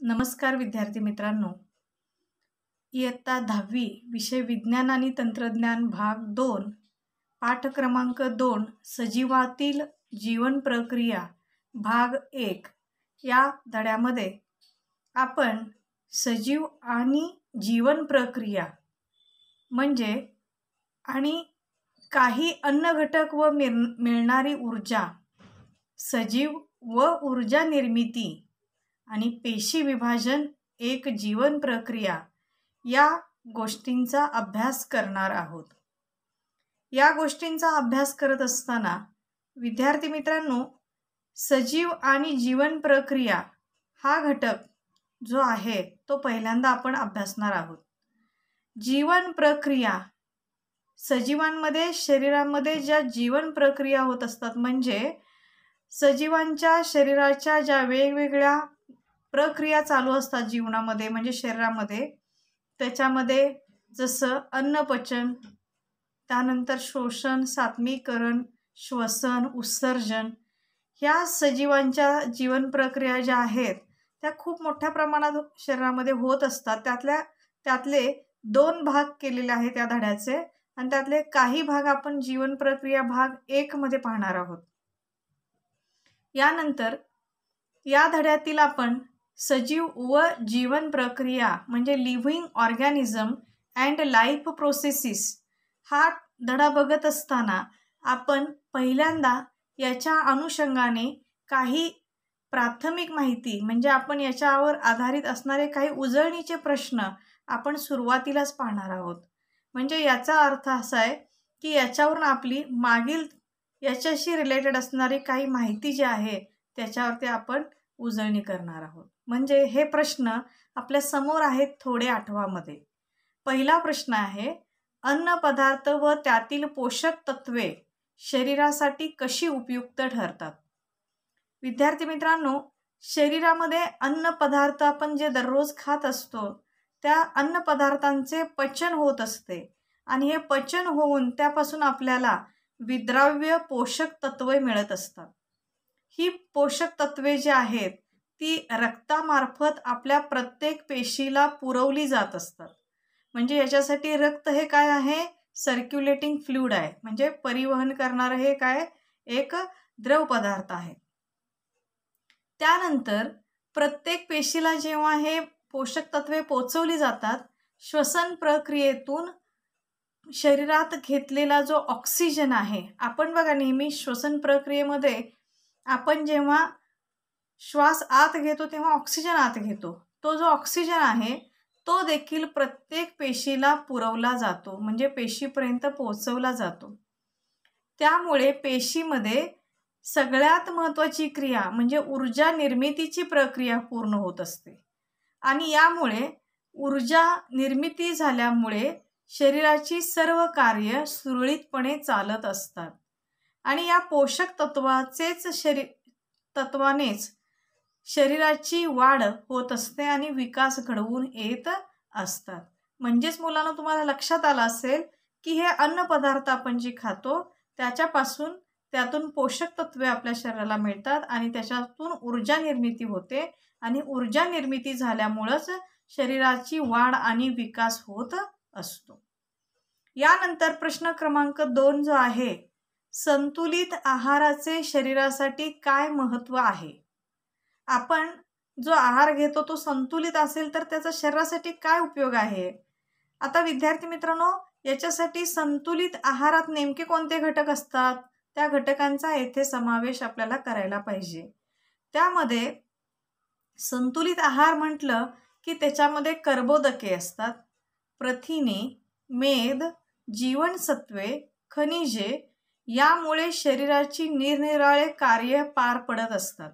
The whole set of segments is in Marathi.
नमस्कार विद्यार्थी मित्रांनो, इयत्ता 10वी विषय विज्ञान आणि तंत्रज्ञान भाग 2 पाठ क्रमांक 2 सजीवातील जीवन प्रक्रिया भाग 1 या धड्यामध्ये आपण सजीव आणि जीवन प्रक्रिया म्हणजे आणि काही अन्न घटक व मिळणारी ऊर्जा, सजीव व ऊर्जा निर्मिती आणि पेशी विभाजन एक जीवन प्रक्रिया या गोष्टींचा अभ्यास करणार आहोत। या गोष्टींचा अभ्यास करत असताना विद्यार्थी मित्रांनो, सजीव आणि जीवन प्रक्रिया हा घटक जो आहे तो पहिल्यांदा आपण अभ्यासणार आहोत। जीवन प्रक्रिया सजीवांमध्ये शरीरामध्ये ज्या जीवन प्रक्रिया होत असतात म्हणजे सजीवांच्या शरीराच्या ज्या वेगवेगळ्या प्रक्रिया चालू असतात जीवनामध्ये म्हणजे शरीरामध्ये, त्याच्यामध्ये जसं अन्नपचन, त्यानंतर शोषण, सात्मीकरण, श्वसन, उत्सर्जन, ह्या सजीवांच्या जीवन प्रक्रिया ज्या आहेत त्या खूप मोठ्या प्रमाणात शरीरामध्ये होत असतात। त्यातले 2 भाग केलेले आहेत या धड्याचे आणि त्यातले काही भाग आपण जीवन प्रक्रिया भाग 1 मध्ये पाहणार आहोत। यानंतर या धड्यातील आपण सजीव व जीवन प्रक्रिया म्हणजे living organism and life processes हा धडा बघत असताना आपण पहिल्यांदा याच्या अनुषंगाने काही प्राथमिक माहिती म्हणजे आपण याच्यावर आधारित असणारे काही उजळणीचे प्रश्न आपण सुरुवातीलाच पाहणार आहोत। म्हणजे याचा अर्थ असा आहे की याच्यावरून आपली मागील याच्याशी रिलेटेड असणारी काही माहिती जी आहे त्याच्यावरती आपण उजळणी करणार आहोत। म्हणजे हे प्रश्न आपल्या समोर आहेत थोडे आठवामध्ये। पहिला प्रश्न आहे, अन्न पदार्थ व त्यातील पोषक तत्वे शरीरासाठी कशी उपयुक्त ठरतात? विद्यार्थी मित्रांनो, शरीरामध्ये अन्न पदार्थ आपण जे दररोज खात असतो त्या अन्न पदार्थांचे पचन होत असते आणि हे पचन होऊन त्यापासून आपल्याला विद्राव्य पोषक तत्वे मिळत असतात। ही पोषक तत्वे जी आहेत ती रक्तामार्फत आपल्या प्रत्येक पेशीला पुरवली जात असतात। म्हणजे याच्यासाठी रक्त हे काय आहे? सर्क्युलेटिंग फ्लुइड आहे, म्हणजे परिवहन करणारे हे काय? एक द्रव पदार्थ आहे। त्यानंतर प्रत्येक पेशीला जेव्हा हे पोषक तत्वे पोचवली जातात, श्वसन प्रक्रियेतून शरीरात घेतलेला जो ऑक्सिजन आहे, आपण बघा नेहमी श्वसन प्रक्रियेमध्ये आपण जेव्हा श्वास आत घेतो तेव्हा ऑक्सिजन आत घेतो, तो जो ऑक्सिजन आहे तो देखील प्रत्येक पेशीला पुरवला जातो, म्हणजे पेशीपर्यंत पोहोचवला जातो। त्यामुळे पेशीमध्ये सगळ्यात महत्त्वाची क्रिया म्हणजे ऊर्जा निर्मितीची प्रक्रिया पूर्ण होत असते आणि यामुळे ऊर्जा निर्मिती झाल्यामुळे शरीराची सर्व कार्य सुरळीतपणे चालत असतात आणि या पोषक तत्वानेच शरीराची वाढ होत असते आणि विकास घडवून येत असतात। म्हणजेच मुलांना तुम्हाला लक्षात आलं असेल की हे अन्न पदार्थ आपण जे खातो त्यातून पोषक तत्वे आपल्या शरीराला मिळतात आणि त्याच्यातून ऊर्जा निर्मिती होते आणि ऊर्जा निर्मिती झाल्यामुळेच शरीराची वाढ आणि विकास होत असतो। यानंतर प्रश्न क्रमांक 2 जो आहे, संतुलित आहाराचे शरीरासाठी काय महत्त्व आहे? आपण जो आहार घेतो तो संतुलित असेल तर त्याचा शरीरासाठी काय उपयोग आहे? आता विद्यार्थी मित्रांनो, याच्यासाठी संतुलित आहारात नेमके कोणते घटक असतात त्या घटकांचा येथे समावेश आपल्याला करायला पाहिजे। त्यामध्ये संतुलित आहार म्हटलं की त्याच्यामध्ये कर्बोदके असतात, प्रथिने, मेद, जीवनसत्वे, खनिजे यामुळे शरीराची निरनिराळे कार्य पार पडत असतात।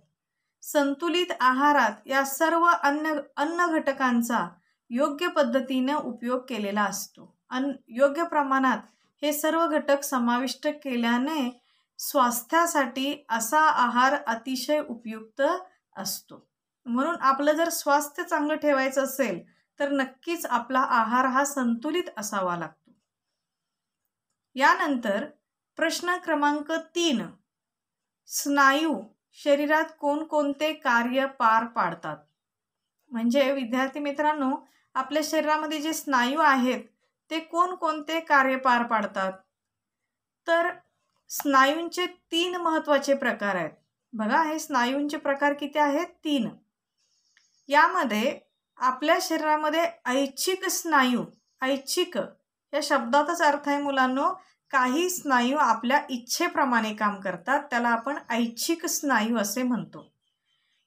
संतुलित आहारात या सर्व अन्न घटकांचा योग्य पद्धतीने उपयोग केलेला असतो आणि योग्य प्रमाणात हे सर्व घटक समाविष्ट केल्याने स्वास्थ्यासाठी असा आहार अतिशय उपयुक्त असतो। म्हणून आपलं जर स्वास्थ्य चांगलं ठेवायचं असेल तर नक्कीच आपला आहार हा संतुलित असावा लागतो। यानंतर प्रश्न क्रमांक 3, स्नायू शरीरात कोणकोणते कार्य पार पाडतात? म्हणजे विद्यार्थी मित्रांनो, आपल्या शरीरामध्ये जे स्नायू आहेत ते कोणकोणते कार्य पार पाडतात? तर स्नायूंचे 3 महत्त्वाचे प्रकार आहेत. बघा, हे स्नायूंचे प्रकार किती आहेत? 3. यामध्ये आपल्या शरीरामध्ये ऐच्छिक स्नायू, ऐच्छिक या शब्दाचाच अर्थ आहे मुलांनो, काही स्नायू आपल्या इच्छेप्रमाणे काम करतात, त्याला आपण ऐच्छिक स्नायू असे म्हणतो.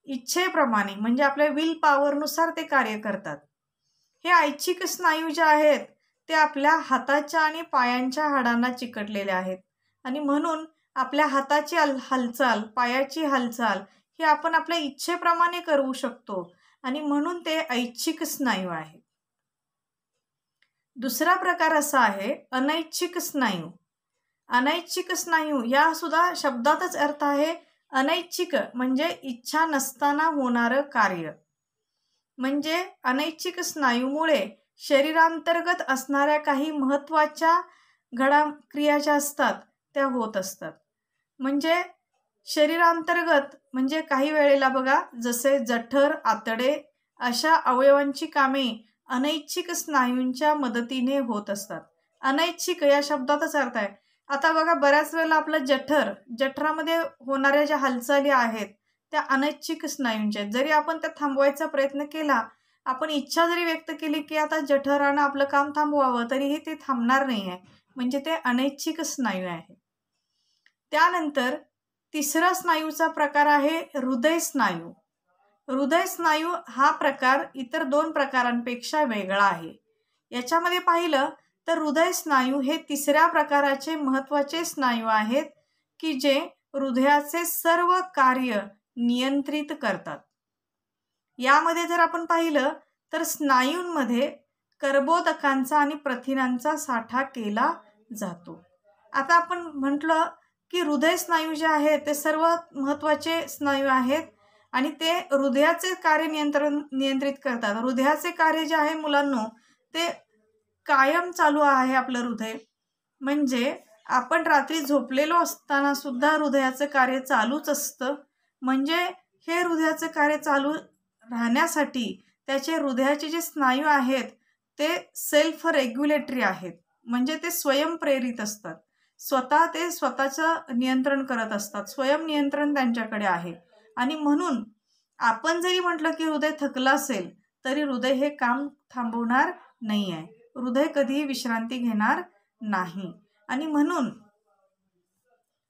इच्छेप्रमाणे म्हणजे आपल्या विल पॉवरनुसार ते कार्य करतात. हे ऐच्छिक स्नायू जे आहेत ते आपल्या हाताच्या आणि पायांच्या हाडांना चिकटलेले आहेत आणि म्हणून आपल्या हाताची हालचाल, पायाची हालचाल ही आपण आपल्या इच्छेप्रमाणे करू शकतो आणि म्हणून ते ऐच्छिक स्नायू आहेत. दुसरा प्रकार असा आहे अनैच्छिक स्नायू. अनैच्छिक स्नायू या सुद्धा शब्दातच अर्थ आहे अनैच्छिक म्हणजे इच्छा नसताना होणारं कार्य. म्हणजे अनैच्छिक स्नायूमुळे शरीरांतर्गत असणाऱ्या काही महत्त्वाच्या क्रिया ज्या असतात त्या होत असतात. म्हणजे शरीरांतर्गत म्हणजे काही वेळेला बघा, जसे जठर, आतडे अशा अवयवांची कामे अनैच्छिक स्नायूंच्या मदतीने होत असतात. अनैच्छिक या शब्दातच अर्थ आहे. आता बघा, बऱ्याच वेळेला आपलं जठरामध्ये होणाऱ्या ज्या हालचाली आहेत त्या अनैच्छिक स्नायूंच्या आहेत. जरी आपण त्या थांबवायचा प्रयत्न केला, आपण इच्छा जरी व्यक्त केली की आता जठरानं आपलं काम थांबवावं, तरीही ते थांबणार नाही आहे. म्हणजे ते अनैच्छिक स्नायू आहे. त्यानंतर तिसरा स्नायूचा प्रकार आहे हृदय स्नायू. हृदय स्नायू हा प्रकार इतर 2 प्रकारांपेक्षा वेगळा आहे. याच्यामध्ये पाहिलं तर हृदय स्नायू हे तिसऱ्या प्रकाराचे महत्त्वाचे स्नायू आहेत की जे हृदयाचे सर्व कार्य नियंत्रित करतात. यामध्ये जर आपण पाहिलं तर स्नायूंमध्ये कर्बोदकांचा आणि प्रथिनांचा साठा केला जातो. आता आपण म्हटलं की हृदय स्नायू जे आहेत ते सर्व महत्त्वाचे स्नायू आहेत आणि ते हृदयाचे कार्य नियंत्रित करतात. हृदयाचे कार्य जे आहे मुलांनो ते कायम चालू आहे आपलं हृदय. म्हणजे आपण रात्री झोपलेलो असताना सुद्धा हृदयाचं कार्य चालूच असतं. म्हणजे हे हृदयाचं कार्य चालू राहण्यासाठी त्याचे हृदयाचे जे स्नायू आहेत ते सेल्फ रेग्युलेटरी आहेत. म्हणजे ते स्वयंप्रेरित असतात. स्वतः ते स्वतःचं नियंत्रण करत असतात. स्वयंनियंत्रण त्यांच्याकडे आहे आणि म्हणून आपण जरी म्हटलं की हृदय थकलं असेल तरी हृदय हे काम थांबवणार नाही आहे. हृदय कधीही विश्रांती घेणार नाही आणि म्हणून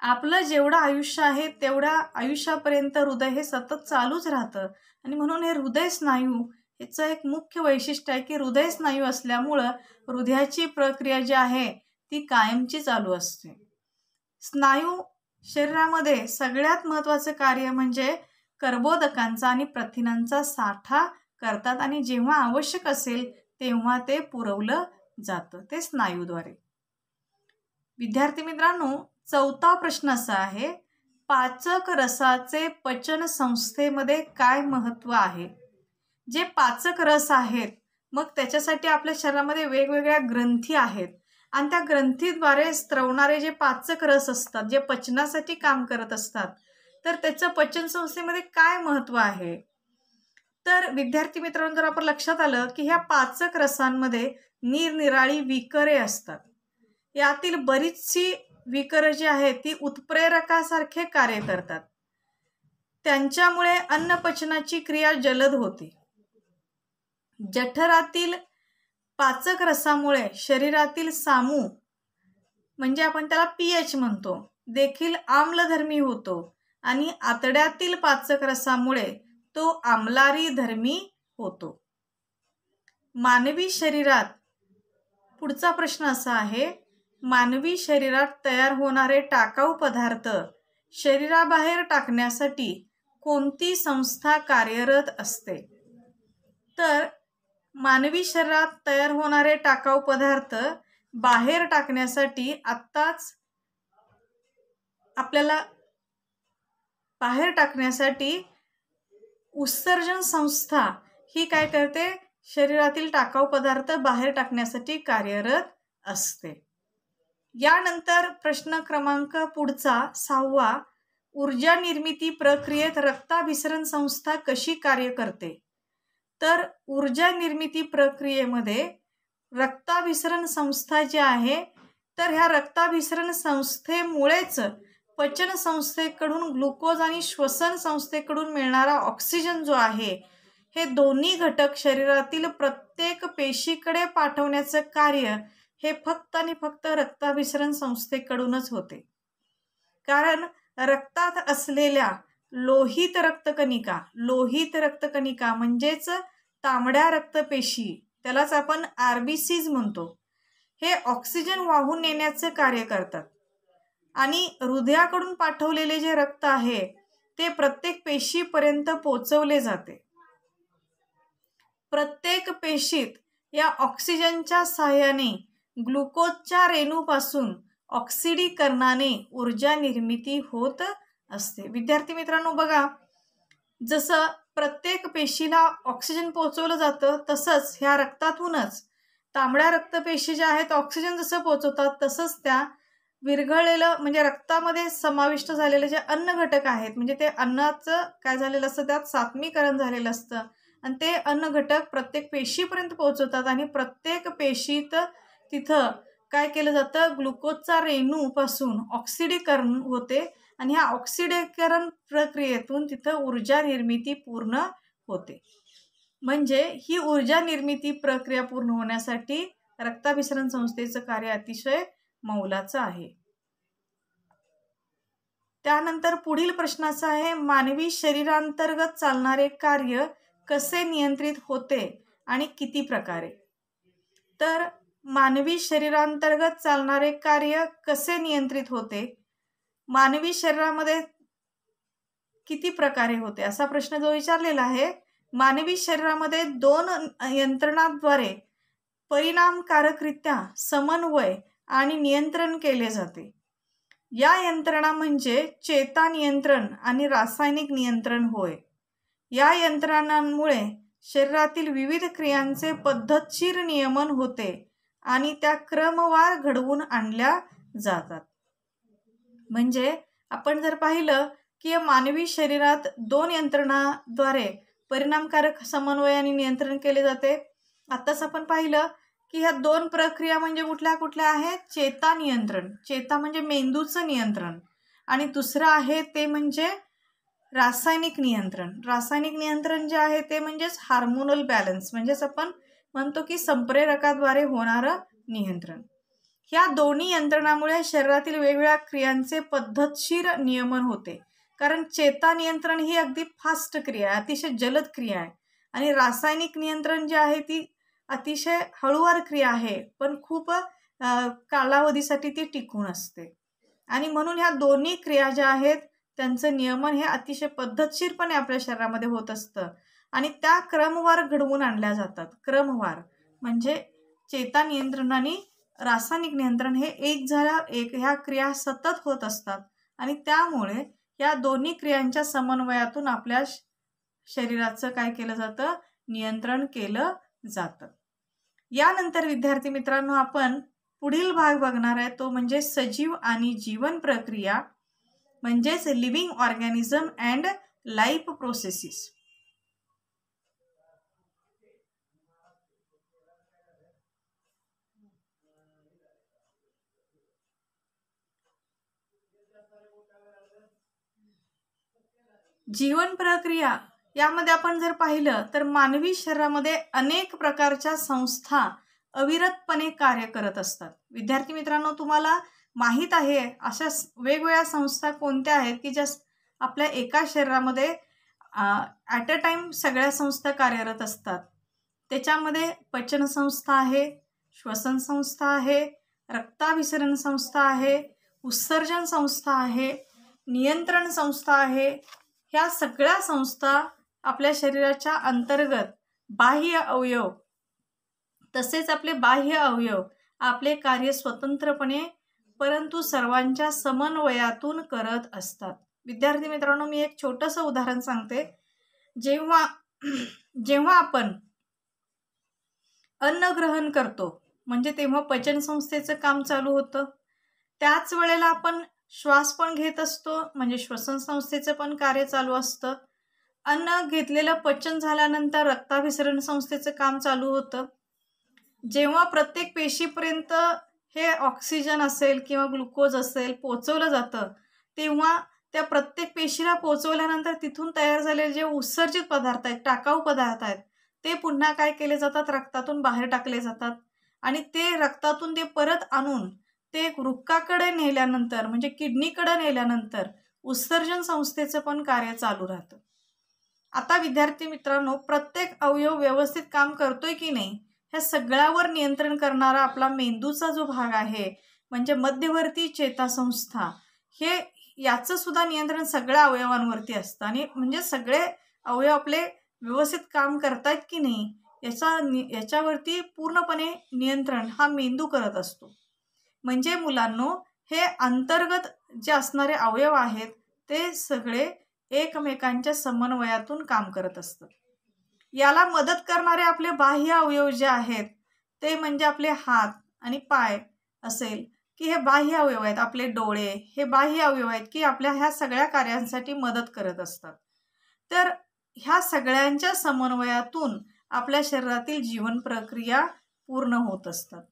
आपलं जेवढं आयुष्य आहे तेवढ्या आयुष्यापर्यंत हृदय हे सतत चालूच राहतं आणि म्हणून हे हृदय स्नायू याचं एक मुख्य वैशिष्ट्य आहे की हृदय स्नायू असल्यामुळं हृदयाची प्रक्रिया जी आहे ती कायमची चालू असते. स्नायू शरीरामध्ये सगळ्यात महत्त्वाचं कार्य म्हणजे कर्बोदकांचा आणि प्रथिनांचा साठा करतात आणि जेव्हा आवश्यक असेल तेव्हा ते पुरवलं जातं ते स्नायूद्वारे. विद्यार्थी मित्रांनो, चौथा प्रश्न असा आहे, पाचक रसाचे पचन संस्थेमध्ये काय महत्त्व आहे? जे पाचक रस आहेत मग त्याच्यासाठी आपल्या शरीरामध्ये वेगवेगळ्या ग्रंथी आहेत आणि त्या ग्रंथीद्वारे स्त्रवणारे जे पाचक रस असतात जे पचनासाठी काम करत असतात, तर त्याचं पचन संस्थेमध्ये काय महत्त्व आहे? तर विद्यार्थी मित्रांनो, जर आपण लक्षात आलं की ह्या पाचक रसांमध्ये निरनिराळी विकरे असतात. यातील बरीचशी विकरे जी आहेत ती उत्प्रेरकासारखे कार्य करतात. त्यांच्यामुळे अन्नपचनाची क्रिया जलद होते. जठरातील पाचक रसामुळे शरीरातील सामू म्हणजे आपण त्याला पीएच म्हणतो देखील आम्लधर्मी होतो आणि आतड्यातील पाचक रसामुळे तो आम्लारी धर्मी होतो. मानवी शरीरात पुढचा प्रश्न असा आहे, मानवी शरीरात तयार होणारे टाकाऊ पदार्थ शरीराबाहेर टाकण्यासाठी कोणती संस्था कार्यरत असते? तर मानवी शरीरात तयार होणारे टाकाऊ पदार्थ बाहेर टाकण्यासाठी आत्ताच आपल्याला बाहेर टाकण्यासाठी उत्सर्जन संस्था ही काय करते? शरीरातील टाकाऊ पदार्थ बाहेर टाकण्यासाठी कार्यरत असते. यानंतर प्रश्न क्रमांक पुढचा 6वा, ऊर्जा निर्मिती प्रक्रियेत रक्ताभिसरण संस्था कशी कार्य करते? तर ऊर्जा निर्मिती प्रक्रियेमध्ये रक्ताभिसरण संस्था जी आहे, तर ह्या रक्ताभिसरण संस्थेमुळेच पचन संस्थेकडून ग्लुकोज आणि श्वसन संस्थेकडून मिळणारा ऑक्सिजन जो आहे, हे दोन्ही घटक शरीरातील प्रत्येक पेशीकडे पाठवण्याचं कार्य हे फक्त आणि फक्त रक्ताभिसरण संस्थेकडूनच होते. कारण रक्तात असलेल्या लोहित रक्तकणिका म्हणजेच तांबड्या रक्तपेशी, त्यालाच आपण RBCs म्हणतो, हे ऑक्सिजन वाहून नेण्याचे कार्य करतात आणि हृदयाकडून पाठवलेले जे रक्त आहे ते प्रत्येक पेशीपर्यंत पोचवले जाते. प्रत्येक पेशीत या ऑक्सिजनच्या साहाय्याने ग्लुकोजच्या रेणूपासून ऑक्सिडीकरणाने ऊर्जा निर्मिती होत असते. विद्यार्थी मित्रांनो बघा, जसं प्रत्येक पेशीला ऑक्सिजन पोहोचवलं जातं, तसंच ह्या रक्तातूनच तांबड्या रक्तपेशी ज्या आहेत ऑक्सिजन जसं पोहोचवतात, तसंच त्या विरघळलेलं म्हणजे रक्तामध्ये समाविष्ट झालेले जे अन्न घटक आहेत, म्हणजे ते अन्नाचं काय झालेलं असतं, त्यात सात्मीकरण झालेलं असतं आणि ते अन्न घटक प्रत्येक पेशीपर्यंत पोहोचवतात आणि प्रत्येक पेशीत तिथं काय केलं जातं, ग्लुकोजचा रेणूपासून ऑक्सिडीकरण होते आणि ह्या ऑक्सिडीकरण प्रक्रियेतून तिथं ऊर्जा निर्मिती पूर्ण होते. म्हणजे ही ऊर्जा निर्मिती प्रक्रिया पूर्ण होण्यासाठी रक्ताभिसरण संस्थेचं कार्य अतिशय मौलाचं आहे. त्यानंतर पुढील प्रश्नाचा आहे, मानवी शरीरांतर्गत चालणारे कार्य कसे नियंत्रित होते आणि किती प्रकारे? तर मानवी शरीरांतर्गत चालणारे कार्य कसे नियंत्रित होते, मानवी शरीरामध्ये किती प्रकारे होते, असा प्रश्न जो विचारलेला आहे. मानवी शरीरामध्ये 2 यंत्रणांद्वारे परिणामकारकरित्या समन्वय आणि नियंत्रण केले जाते. या यंत्रणा म्हणजे चेता नियंत्रण आणि रासायनिक नियंत्रण होय. या यंत्रणांमुळे शरीरातील विविध क्रियांचे पद्धतशीर नियमन होते आणि त्या क्रमवार घडवून आणल्या जातात. म्हणजे आपण जर पाहिलं की मानवी शरीरात 2 यंत्रणांद्वारे परिणामकारक समन्वय आणि नियंत्रण केले जाते. आताच आपण पाहिलं की ह्या 2 प्रक्रिया म्हणजे कुठल्या कुठल्या आहेत, चेता नियंत्रण, चेता म्हणजे मेंदूचं नियंत्रण, आणि दुसरं आहे ते म्हणजे रासायनिक नियंत्रण. रासायनिक नियंत्रण जे आहे ते म्हणजेच हार्मोनल बॅलन्स, म्हणजेच आपण म्हणतो की संप्रेरकाद्वारे होणारं नियंत्रण. ह्या दोन्ही यंत्रणामुळे शरीरातील वेगवेगळ्या क्रियांचे पद्धतशीर नियमन होते. कारण चेता नियंत्रण ही अगदी फास्ट क्रिया आहे, अतिशय जलद क्रिया आहे, आणि रासायनिक नियंत्रण जे आहे ती अतिशय हळूवार क्रिया आहे, पण खूप कालावधीसाठी ती टिकून असते. आणि म्हणून ह्या दोन्ही क्रिया ज्या आहेत त्यांचं नियमन हे अतिशय पद्धतशीरपणे आपल्या शरीरामध्ये होत असतं आणि त्या क्रमवार घडवून आणल्या जातात. क्रमवार म्हणजे चेता नियंत्रण आणि रासायनिक नियंत्रण हे एक झाल्या एक ह्या क्रिया सतत होत असतात आणि त्यामुळे या दोन्ही क्रियांच्या समन्वयातून आपल्या शरीराचं काय केलं जातं, नियंत्रण केलं जातं. यानंतर विद्यार्थी मित्रांनो आपण पुढील भाग बघणार आहे, तो म्हणजे सजीव आणि जीवन प्रक्रिया, म्हणजेच living organism and life processes. जीवन प्रक्रिया यामध्ये आपण जर पाहिलं तर मानवी शरीरामध्ये अनेक प्रकारच्या संस्था अविरतपणे कार्य करत असतात. विद्यार्थी मित्रांनो, तुम्हाला माहीत आहे अशा वेगवेगळ्या संस्था कोणत्या आहेत की ज्या आपल्या एका शरीरामध्ये ॲट अ टाइम सगळ्या संस्था कार्यरत असतात. त्याच्यामध्ये पचन संस्था आहे, श्वसन संस्था आहे, रक्ताभिसरण संस्था आहे, उत्सर्जन संस्था आहे, नियंत्रण संस्था आहे. ह्या सगळ्या संस्था आपल्या शरीराच्या अंतर्गत बाह्य अवयव तसेच आपले बाह्य अवयव आपले कार्य स्वतंत्रपणे परंतु सर्वांच्या समन्वयातून करत असतात. विद्यार्थी मित्रांनो, मी एक छोटंसं उदाहरण सांगते. जेव्हा आपण अन्न ग्रहण करतो म्हणजे तेव्हा पचन संस्थेचं काम चालू होतं. त्याच वेळेला आपण श्वास पण घेत असतो म्हणजे श्वसन संस्थेचं पण कार्य चालू असतं. अन्न घेतलेलं पचन झाल्यानंतर रक्ताभिसरण संस्थेचं काम चालू होतं. जेव्हा प्रत्येक पेशीपर्यंत हे ऑक्सिजन असेल किंवा ग्लुकोज असेल पोचवलं जातं, तेव्हा त्या प्रत्येक पेशीला पोचवल्यानंतर तिथून तयार झालेले जे उत्सर्जित पदार्थ आहेत, टाकाऊ पदार्थ आहेत, ते पुन्हा काय केले जातात, रक्तातून बाहेर टाकले जातात. आणि ते रक्तातून ते परत आणून ते वृक्काकडे नेल्यानंतर म्हणजे किडनीकडे नेल्यानंतर उत्सर्जन संस्थेचं पण कार्य चालू राहतं. आता विद्यार्थी मित्रांनो, प्रत्येक अवयव व्यवस्थित काम करतोय की नाही ह्या सगळ्यावर नियंत्रण करणारा आपला मेंदूचा जो भाग आहे म्हणजे मध्यवर्ती चेतासंस्था, हे याचं सुद्धा नियंत्रण सगळ्या अवयवांवरती असतं. आणि म्हणजे सगळे अवयव आपले व्यवस्थित काम करतायत की नाही याच्यावरती पूर्णपणे नियंत्रण हा मेंदू करत असतो. म्हणजे मुलांनो, हे अंतर्गत जे असणारे अवयव आहेत ते सगळे एकमेकांच्या समन्वयातून काम करत असतात. याला मदत करणारे आपले बाह्य अवयव जे आहेत ते म्हणजे आपले हात आणि पाय असेल की हे बाह्य अवयव आहेत. आपले डोळे हे बाह्य अवयव आहेत की आपल्या ह्या सगळ्या कार्यांसाठी मदत करत असतात. तर ह्या सगळ्यांच्या समन्वयातून आपल्या शरीरातील जीवन प्रक्रिया पूर्ण होत असतात.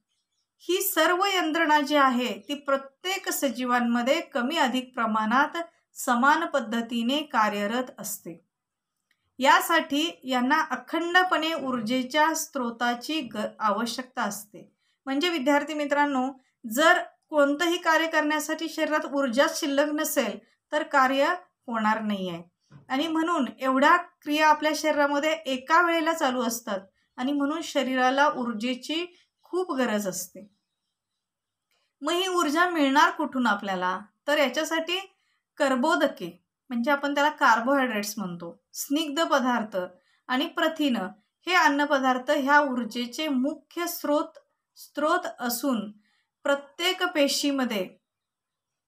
ही सर्व यंत्रणा जी आहे ती प्रत्येक सजीवांमध्ये कमी अधिक प्रमाणात समान पद्धतीने कार्यरत असते. यासाठी यांना अखंडपणे ऊर्जेच्या स्रोताची आवश्यकता असते. म्हणजे विद्यार्थी मित्रांनो, जर कोणतंही कार्य करण्यासाठी शरीरात ऊर्जा शिल्लक नसेल तर कार्य होणार नाही आहे. आणि म्हणून एवढ्या क्रिया आपल्या शरीरामध्ये एका वेळेला चालू असतात आणि म्हणून शरीराला ऊर्जेची खूप गरज असते. मग ही ऊर्जा मिळणार कुठून आपल्याला? तर याच्यासाठी कर्बोदके म्हणजे आपण त्याला कार्बोहायड्रेट्स म्हणतो, स्निग्ध पदार्थ आणि प्रथिनं हे अन्नपदार्थ ह्या ऊर्जेचे मुख्य स्रोत असून प्रत्येक पेशीमध्ये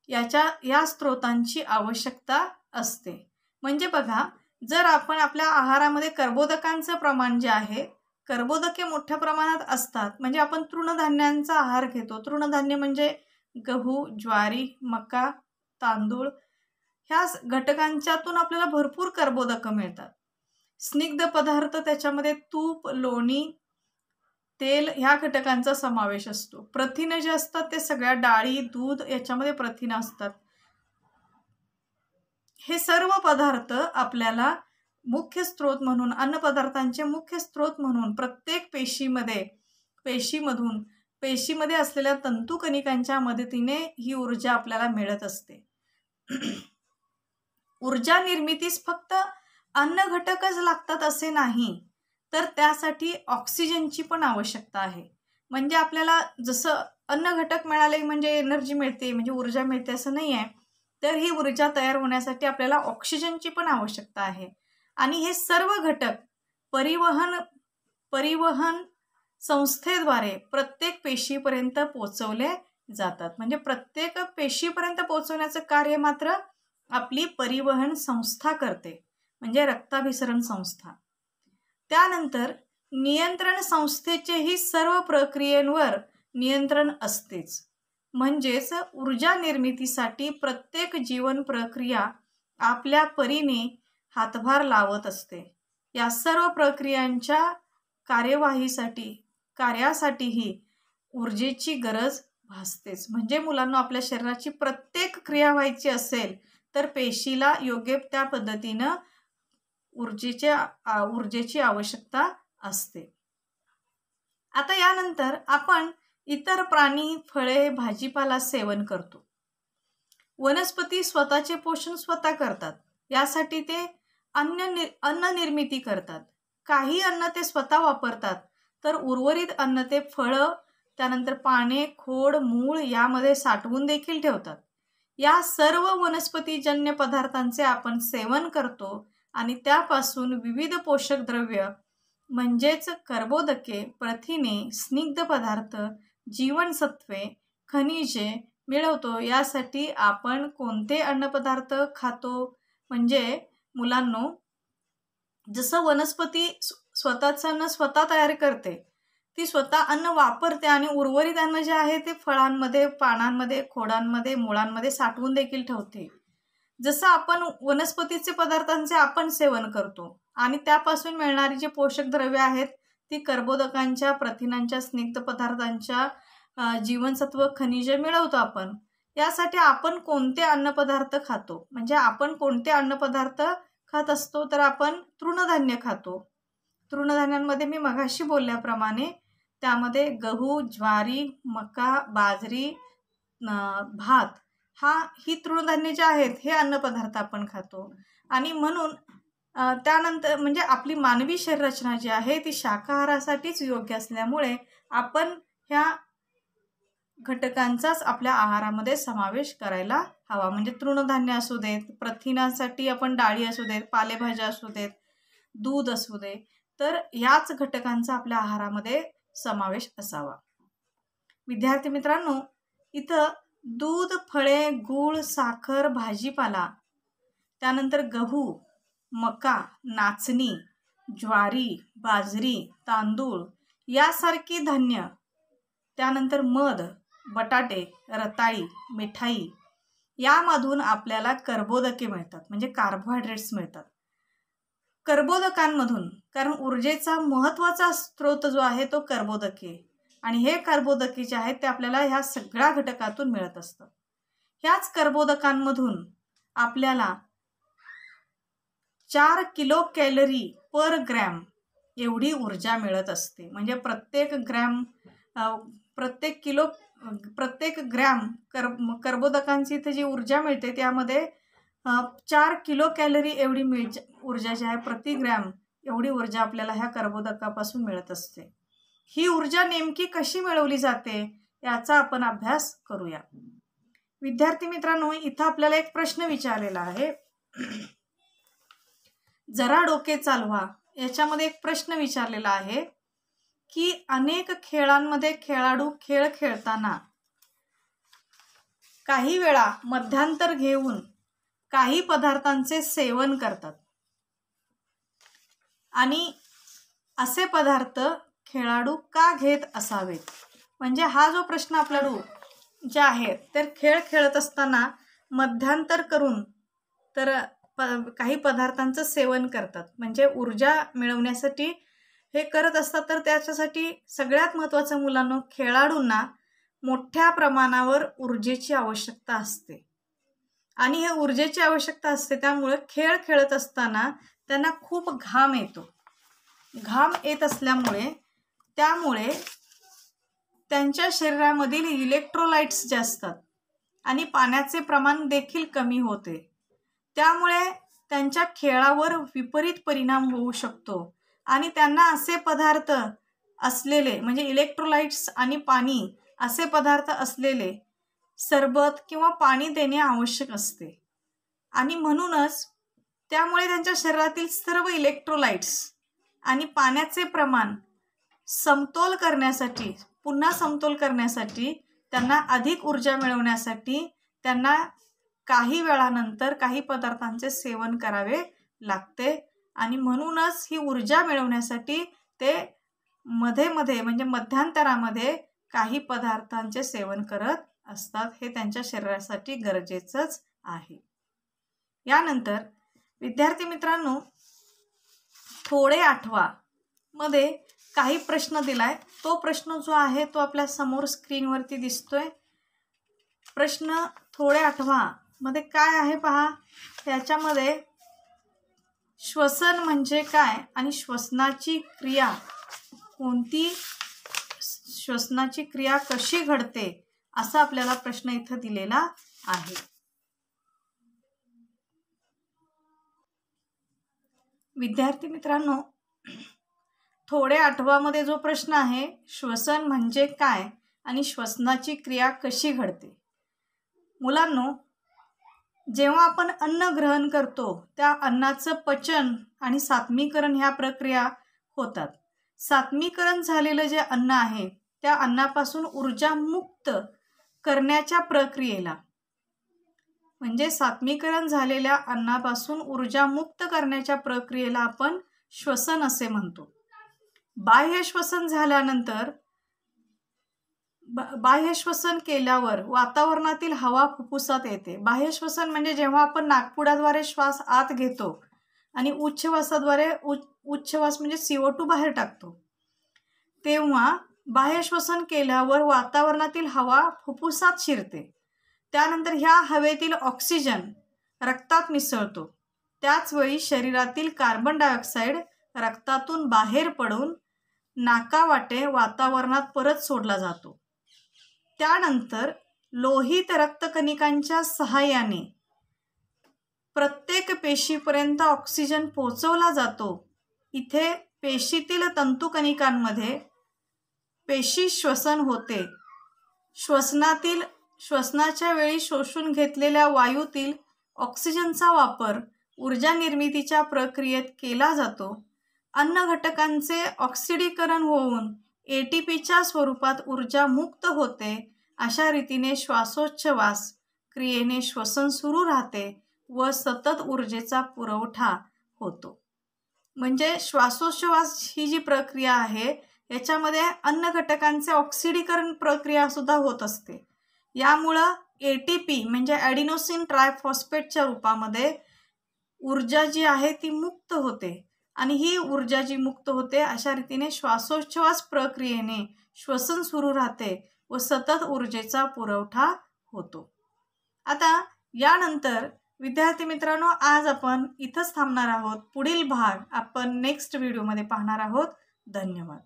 या स्रोतांची आवश्यकता असते. म्हणजे बघा, जर आपण आपल्या आहारामध्ये कर्बोदकांचं प्रमाण जे आहे, कर्बोदके मोठ्या प्रमाणात असतात. म्हणजे आपण तृणधान्यांचा आहार घेतो. तृणधान्य म्हणजे गहू, ज्वारी, मका, तांदूळ ह्या घटकांच्यातून आपल्याला भरपूर कर्बोदकं मिळतात. स्निग्ध पदार्थ त्याच्यामध्ये तूप, लोणी, तेल ह्या घटकांचा समावेश असतो. प्रथिनं जे असतात ते सगळ्या डाळी, दूध याच्यामध्ये प्रथिनं असतात. हे सर्व पदार्थ आपल्याला मुख्य स्रोत म्हणून, अन्नपदार्थांचे मुख्य स्रोत म्हणून प्रत्येक पेशीमध्ये असलेल्या तंतुकणिकांच्या मदतीने ही ऊर्जा आपल्याला मिळत असते. ऊर्जा निर्मितीस फक्त अन्न घटकच लागतात असे नाही, तर त्यासाठी ऑक्सिजनची पण आवश्यकता आहे. म्हणजे आपल्याला जसं अन्न घटक मिळाले म्हणजे एनर्जी मिळते म्हणजे ऊर्जा मिळते असं नाही आहे, तर ही ऊर्जा तयार होण्यासाठी आपल्याला ऑक्सिजनची पण आवश्यकता आहे. आणि हे सर्व घटक परिवहन संस्थेद्वारे प्रत्येक पेशीपर्यंत पोहोचवले जातात. म्हणजे प्रत्येक पेशीपर्यंत पोहोचवण्याचं कार्य मात्र आपली परिवहन संस्था करते, म्हणजे रक्ताभिसरण संस्था. त्यानंतर नियंत्रण संस्थेचेही सर्व प्रक्रियेवर नियंत्रण असतेच. म्हणजेच ऊर्जा निर्मितीसाठी प्रत्येक जीवन प्रक्रिया आपल्या परीने हातभार लावत असते. या सर्व प्रक्रियांच्या कार्यासाठीही ऊर्जेची गरज भासतेच. म्हणजे मुलांना आपल्या शरीराची प्रत्येक क्रिया व्हायची असेल तर पेशीला योग्य त्या पद्धतीनं ऊर्जेची आवश्यकता असते. आता यानंतर आपण इतर प्राणी, फळे, भाजीपाला सेवन करतो. वनस्पती स्वतःचे पोषण स्वतः करतात. यासाठी ते अन्न निर्मिती करतात. काही अन्न ते स्वतः वापरतात, तर उर्वरित अन्न ते फळं, त्यानंतर पाने, खोड, मूळ यामध्ये साठवून देखील ठेवतात. या सर्व वनस्पतीजन्य पदार्थांचे आपण सेवन करतो आणि त्यापासून विविध पोषक द्रव्य म्हणजेच कर्बोदके, प्रथिने, स्निग्ध पदार्थ, जीवनसत्वे, खनिजे मिळवतो. यासाठी आपण कोणते अन्नपदार्थ खातो? म्हणजे मुलांनो, जसं वनस्पती स्वतःचं अन्न स्वतः तयार करते, ती स्वतः अन्न वापरते आणि उर्वरित अन्न जे आहे ते फळांमध्ये, पानांमध्ये, खोडांमध्ये, मुळांमध्ये साठवून देखील ठेवते. जसं आपण वनस्पतीचे पदार्थांचे आपण सेवन करतो आणि त्यापासून मिळणारी जी पोषक द्रव्ये आहेत ती कर्बोदकांच्या, प्रथिनांच्या, स्निग्ध पदार्थांच्या, जीवनसत्व, खनिजे मिळवतो आपण. यासाठी आपण कोणते अन्नपदार्थ खातो, म्हणजे आपण कोणते अन्नपदार्थ खात असतो, तर आपण तृणधान्य खातो. तृणधान्यांमध्ये मी मगाशी बोलल्याप्रमाणे त्यामध्ये गहू, ज्वारी, मका, बाजरी, भात ही तृणधान्ये जे आहेत हे अन्नपदार्थ आपण खातो. आणि म्हणून त्यानंतर म्हणजे आपली मानवी शरीर रचना जी आहे ती शाकाहारासाठीच योग्य असल्यामुळे आपण ह्या घटकांचाच आपल्या आहारामध्ये समावेश करायला हवा. म्हणजे तृणधान्य असू देत, प्रथिनासाठी आपण डाळी असू देत, पालेभाज्या असू देत, दूध असू दे, तर याच घटकांचा आपल्या आहारामध्ये समावेश असावा. विद्यार्थी मित्रांनो, इथं दूध, फळे, गूळ, साखर, भाजीपाला, त्यानंतर गहू, मका, नाचणी, ज्वारी, बाजरी, तांदूळ यासारखी धान्य, त्यानंतर मध, बटाटे, रताळी, मिठाई यामधून आपल्याला कर्बोदके मिळतात, म्हणजे कार्बोहायड्रेट्स मिळतात. कर्बोदकांमधून, कारण ऊर्जेचा महत्त्वाचा स्रोत जो आहे तो कर्बोदके, आणि हे कर्बोदके जे आहेत ते आपल्याला ह्या सगळ्या घटकातून मिळत असतात. ह्याच कर्बोदकांमधून आपल्याला 4 किलो कॅलरी पर ग्रॅम एवढी ऊर्जा मिळत असते. म्हणजे प्रत्येक ग्रॅम कर्बोदकांची इथे जी ऊर्जा मिळते त्यामध्ये 4 किलो कॅलरी एवढी ऊर्जा जी आहे प्रति ग्रॅम, एवढी ऊर्जा आपल्याला ह्या कर्बोदकापासून मिळत असते. ही ऊर्जा नेमकी कशी मिळवली जाते याचा आपण अभ्यास करूया. विद्यार्थी मित्रांनो, इथं आपल्याला एक प्रश्न विचारलेला आहे, जरा डोके चालवा. याच्यामध्ये एक प्रश्न विचारलेला आहे की अनेक खेळांमध्ये खेळाडू खेळ खेळताना काही वेळा मध्यांतर घेऊन काही पदार्थांचे सेवन करतात आणि असे पदार्थ खेळाडू का घेत असावेत. म्हणजे हा जो प्रश्न आपल्याला जे आहे तर खेळ खेळत असताना मध्यांतर करून तर काही पदार्थांचं सेवन करतात, म्हणजे ऊर्जा मिळवण्यासाठी हे करत असतात. तर त्याच्यासाठी सगळ्यात महत्त्वाचं मुलांनो, खेळाडूंना मोठ्या प्रमाणावर ऊर्जेची आवश्यकता असते आणि हे ऊर्जेची आवश्यकता असते. त्यामुळे खेळ खेळत असताना त्यांना खूप घाम येतो. घाम येत असल्यामुळे त्यामुळे त्यांच्या शरीरामधील इलेक्ट्रोलाइट्स जे असतात आणि पाण्याचे प्रमाण देखील कमी होते. त्यामुळे त्यांच्या खेळावर विपरीत परिणाम होऊ शकतो आणि त्यांना असे पदार्थ असलेले, म्हणजे इलेक्ट्रोलाइट्स आणि पाणी असे पदार्थ असलेले सरबत किंवा पाणी देणे आवश्यक असते. आणि म्हणूनच त्यामुळे त्यांच्या शरीरातील सर्व इलेक्ट्रोलाइट्स आणि पाण्याचे प्रमाण पुन्हा समतोल करण्यासाठी त्यांना अधिक ऊर्जा मिळवण्यासाठी त्यांना काही वेळानंतर काही पदार्थांचे सेवन करावे लागते. आणि म्हणूनच ही ऊर्जा मिळवण्यासाठी ते मध्ये म्हणजे मध्यांतरामध्ये काही पदार्थांचे सेवन करत असतात. हे त्यांच्या शरीरासाठी गरजेचंच आहे. यानंतर विद्यार्थी मित्रांनो, थोडे आठवा मध्ये काही प्रश्न दिलाय. तो प्रश्न जो आहे तो आपल्या समोर स्क्रीनवरती दिसतोय. प्रश्न थोडे आठवा मध्ये काय आहे पहा. याच्यामध्ये श्वसन म्हणजे काय आणि श्वसनाची क्रिया कशी घडते असा आपल्याला प्रश्न इथं दिलेला आहे. विद्यार्थी मित्रांनो, थोडे आठवामध्ये जो प्रश्न आहे, श्वसन म्हणजे काय आणि श्वसनाची क्रिया कशी घडते. मुलांनो, जेव्हा आपण अन्न ग्रहण करतो त्या अन्नाचं पचन आणि सात्मीकरण ह्या प्रक्रिया होतात. सात्मीकरण झालेलं जे अन्न आहे त्या अन्नापासून ऊर्जा मुक्त करण्याच्या प्रक्रियेला, म्हणजे सात्मीकरण झालेल्या अन्नापासून ऊर्जा मुक्त करण्याच्या प्रक्रियेला आपण श्वसन असे म्हणतो. बाह्य श्वसन झाल्यानंतर बाह्य श्वसन केल्यावर वातावरणातील हवा फुफ्फुसात येते. बाह्य श्वसन म्हणजे जेव्हा आपण नाकपुड्याद्वारे श्वास आत घेतो आणि उच्छ्वासाद्वारे उच्छ्वास म्हणजे CO2 बाहेर टाकतो, तेव्हा बाह्य श्वसन केल्यावर वातावरणातील हवा फुफ्फुसात शिरते. त्यानंतर ह्या हवेतील ऑक्सिजन रक्तात मिसळतो. त्याचवेळी शरीरातील कार्बन डायऑक्साईड रक्तातून बाहेर पडून नाकावाटे वातावरणात परत सोडला जातो. त्यानंतर लोहित रक्तकणिकांच्या सहाय्याने प्रत्येक पेशीपर्यंत ऑक्सिजन पोहोचवला जातो. इथे पेशीतील तंतुकणिकांमध्ये पेशी श्वसन होते. श्वसनाच्या वेळी शोषून घेतलेल्या वायूतील ऑक्सिजनचा वापर ऊर्जा निर्मितीच्या प्रक्रियेत केला जातो. अन्न घटकांचे ऑक्सिडीकरण होऊन ATPच्या स्वरूपात ऊर्जा मुक्त होते. अशा रीतीने श्वासोच्छवास क्रियेने श्वसन सुरू राहते व सतत ऊर्जेचा पुरवठा होतो. म्हणजे श्वासोच्छवास ही जी प्रक्रिया आहे याच्यामध्ये अन्न घटकांचे ऑक्सिडीकरण प्रक्रिया सुद्धा होत असते. यामुळं ATP म्हणजे ॲडिनोसिन ट्रायफॉस्फेटच्या रूपामध्ये ऊर्जा जी आहे ती मुक्त होते आणि ही ऊर्जा जी मुक्त होते अशा रीतीने श्वासोच्छवास प्रक्रियेने श्वसन सुरू राहते व सतत ऊर्जेचा पुरवठा होतो. आता यानंतर विद्यार्थी मित्रांनो, आज आपण इथंच थांबणार आहोत. पुढील भाग आपण नेक्स्ट व्हिडिओमध्ये पाहणार आहोत. धन्यवाद.